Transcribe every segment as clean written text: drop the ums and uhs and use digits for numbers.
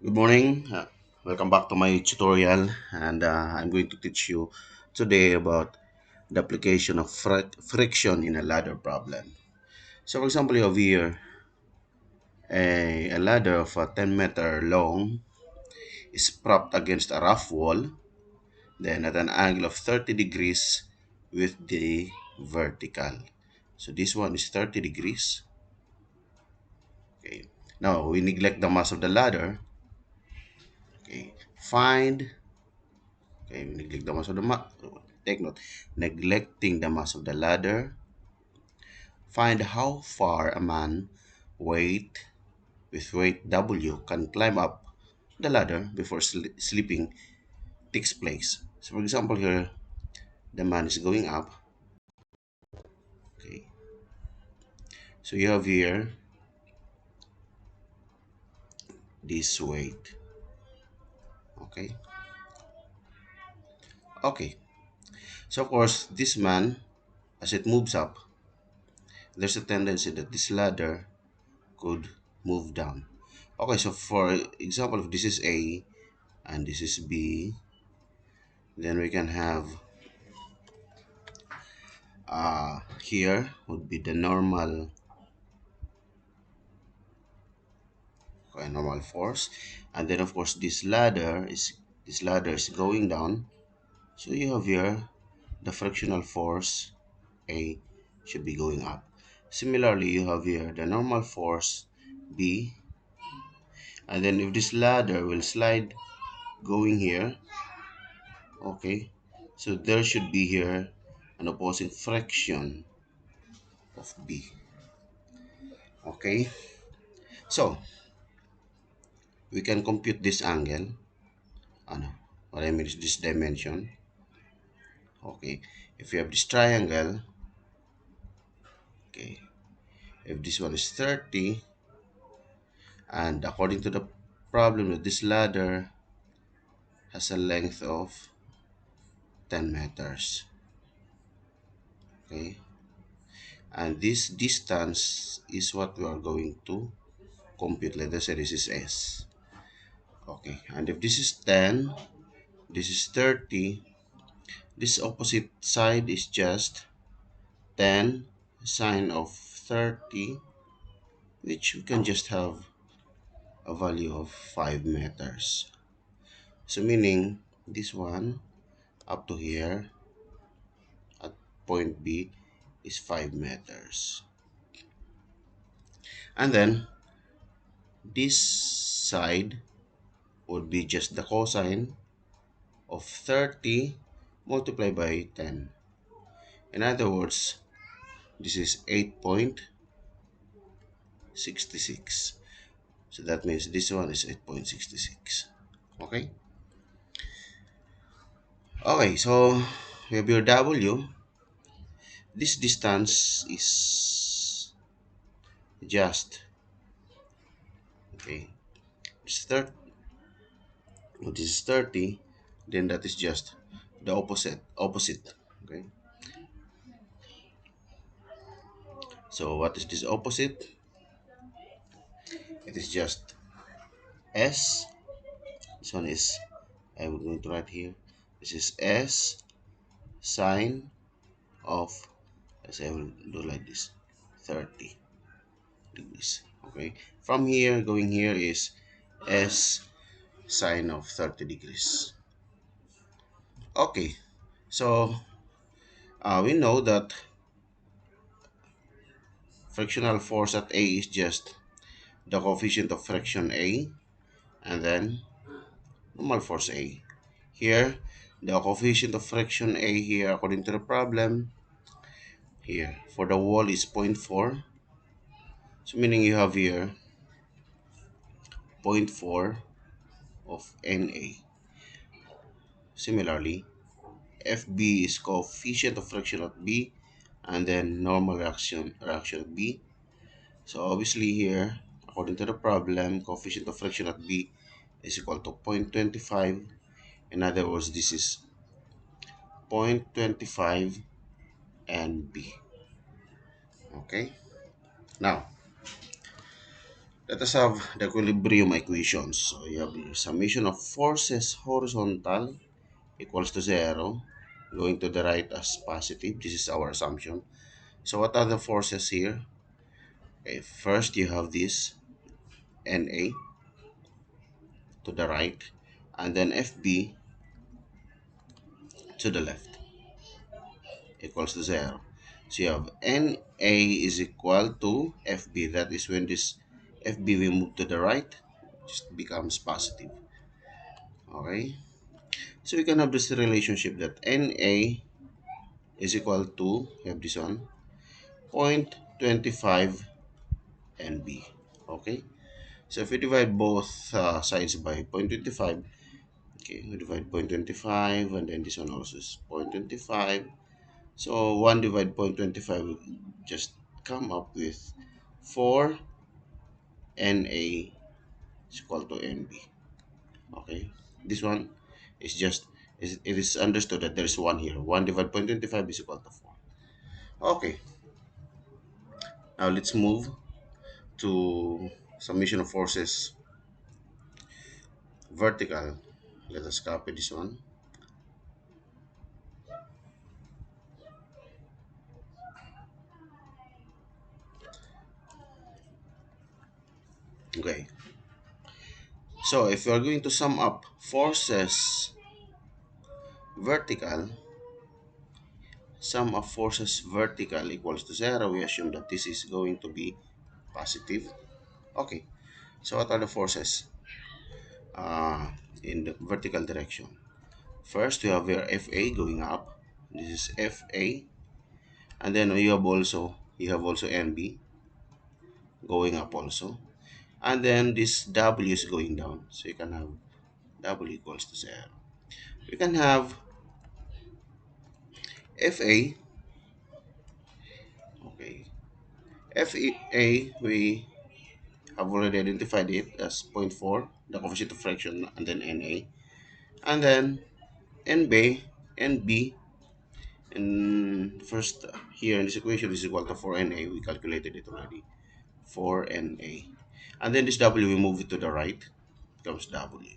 Good morning. Welcome back to my tutorial, and I'm going to teach you today about the application of friction in a ladder problem. So, for example, you have here a ladder of 10-meter long is propped against a rough wall, then at an angle of 30 degrees with the vertical. So, this one is 30 degrees. Okay. Now, we neglect the mass of the ladder. Okay. Find Okay, we neglect the mass of the take note. Neglecting the mass of the ladder. Find how far a man weight with weight W can climb up the ladder before sleeping takes place. So for example here, the man is going up. Okay. So you have here this weight. Okay. Okay. So of course, this man, as it moves up, there's a tendency that this ladder could move down. Okay, so for example, if this is A and this is B, then we can have here would be the normal force, and then of course this ladder is going down, so you have here the frictional force A should be going up. Similarly, you have here the normal force B, and then if this ladder will slide going here, okay, so there should be here an opposing friction of B. Okay, so we can compute this angle. Ano, what I mean is this dimension. Okay, if you have this triangle, okay, if this one is 30, and according to the problem, that this ladder has a length of 10 meters. Okay, and this distance is what we are going to compute. Let us say this is S. Okay, and if this is 10, this is 30, this opposite side is just 10 sine of 30, which we can just have a value of 5 meters. So meaning this one up to here at point B is 5 meters. And then this side would be just the cosine of 30 multiplied by 10. In other words, this is 8.66. So that means this one is 8.66. Okay? Okay, so we have your W. This distance is just, okay, it's 30, this is 30, then that is just the opposite. Okay, so what is this opposite? It is just S. This one is, I'm going to write here, this is S sine of, let's say I will do like this, 30 degrees. Okay, from here going here is S sine of 30 degrees. Okay, so we know that frictional force at A is just the coefficient of friction A, and then normal force A. Here, the coefficient of friction A here, according to the problem, here, for the wall is zero point 0.4. So meaning you have here zero point 0.4 of Na. Similarly, Fb is coefficient of friction at B, and then normal reaction at B. So obviously here, according to the problem, coefficient of friction at B is equal to 0.25. In other words, this is 0.25 and B. Okay. Now, Let us have the equilibrium equations. So you have the summation of forces horizontal equals to zero, going to the right as positive. This is our assumption. So what are the forces here? Okay, first you have this NA to the right, and then FB to the left equals to zero. So you have NA is equal to FB. That is when this FB will move to the right, just becomes positive. Okay. So we can have this relationship that NA is equal to, we have this one, 0.25 NB. Okay. So if we divide both sides by 0.25, okay, we divide 0.25 and then this one also is 0.25. So 1 divided 0.25 will just come up with 4 Na is equal to Nb. Okay, this one is just, it is understood that there is 1 here. 1 divided 0.25 is equal to 4. Okay, now let's move to summation of forces vertical. Let us copy this one. Okay, so if we are going to sum up forces vertical, sum of forces vertical equals to zero, we assume that this is going to be positive. Okay, so what are the forces in the vertical direction? First, we have here FA going up. This is FA, and then you have also NB going up also, and then this W is going down. So you can have W equals to zero. We can have FA. Okay, FA we have already identified it as zero point 0.4, the coefficient of friction, and then Na. And then NB, NB, and first here in this equation is equal to 4Na. We calculated it already. 4Na. And then this W, we move it to the right, becomes W.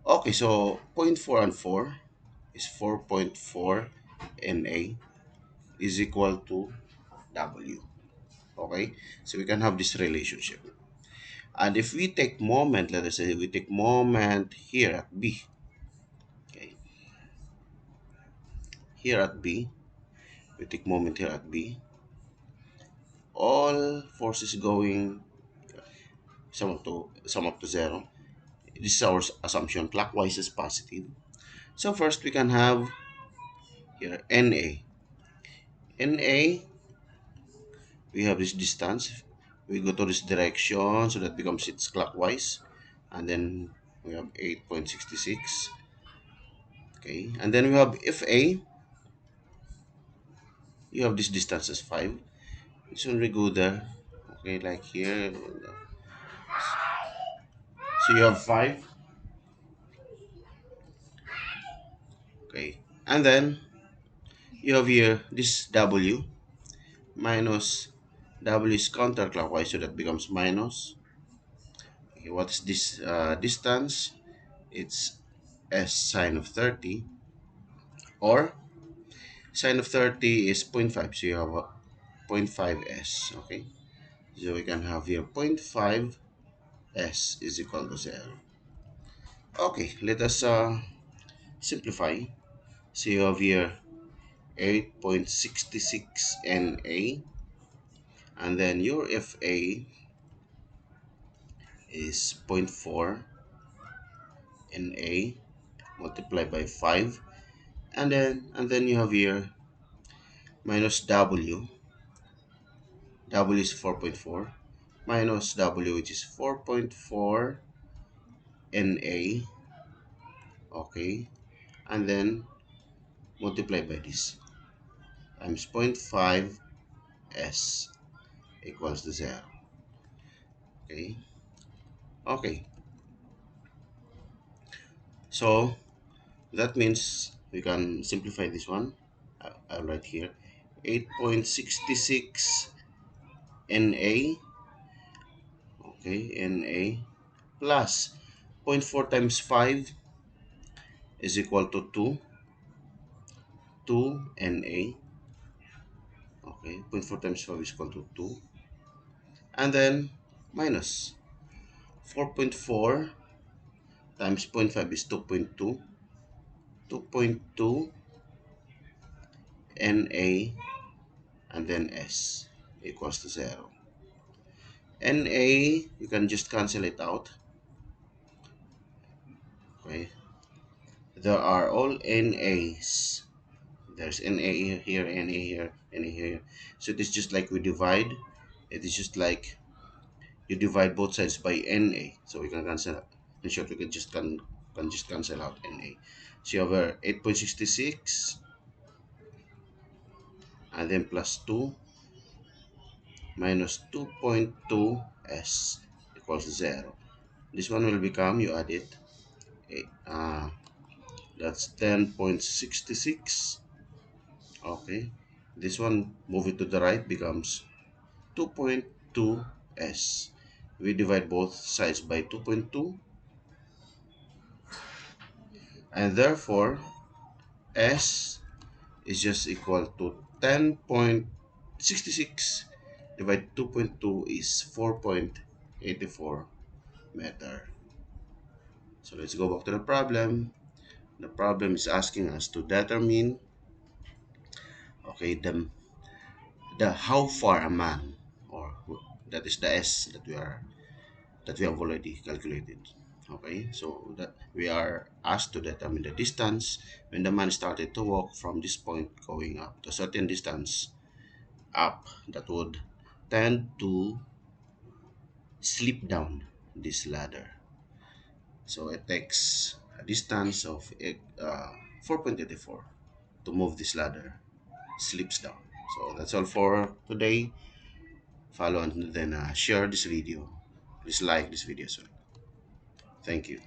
Okay, so zero point 0.4 and 4 is 4.4 Na is equal to W. Okay, so we can have this relationship. And if we take moment, let us say we take moment here at B. Okay, here at B, we take moment here at B. All forces going sum up to zero. This is our assumption. Clockwise is positive. So first we can have here NA. NA, we have this distance. We go to this direction, so that becomes it's clockwise. And then we have 8.66. Okay, and then we have FA. You have this distance as 5. So we go there. Okay, like here. So you have 5. Okay, and then you have here this W minus W is counterclockwise, so that becomes minus. Okay, what is this distance? It's S sine of 30, or sine of 30 is zero point 0.5, so you have a 0.5 S. Okay, so we can have here 0.5 S is equal to 0. Okay, let us simplify. So you have here 8.66 Na, and then your Fa is zero point 0.4 Na multiplied by 5, and then you have here minus W is 4.4 minus W, which is 4.4 Na. Okay, and then multiply by this times zero point 0.5 S equals to 0. Okay, okay, so that means we can simplify this one. I'll write here 8.66 Na Okay, Na plus zero point 0.4 times 5 is equal to 2 Na. Okay, zero point 0.4 times 5 is equal to 2. And then minus 4.4 times zero point 0.5 is 2.2. 2.2 Na and then S equals to 0. Na, you can just cancel it out. Okay, there are all NAs. There's Na here, Na here, Na here. So it is just like we divide. It is just like you divide both sides by Na. So we can cancel out. In short, we can just cancel out Na. So you have 8.66 and then plus 2 minus 2.2 S equals 0. This one will become, you add it, that's 10.66. Okay, this one, move it to the right, becomes 2.2 S. We divide both sides by 2.2, and therefore S is just equal to 10.66 divided 2.2 is 4.84 meter. So let's go back to the problem. The problem is asking us to determine, okay, the how far a man, or that is the S that we have already calculated. Okay, so that we are asked to determine the distance when the man started to walk from this point going up to a certain distance up that would tend to slip down this ladder. So it takes a distance of 4.84 to move this ladder, slips down. So that's all for today. Follow and then share this video. Please like this video. So thank you.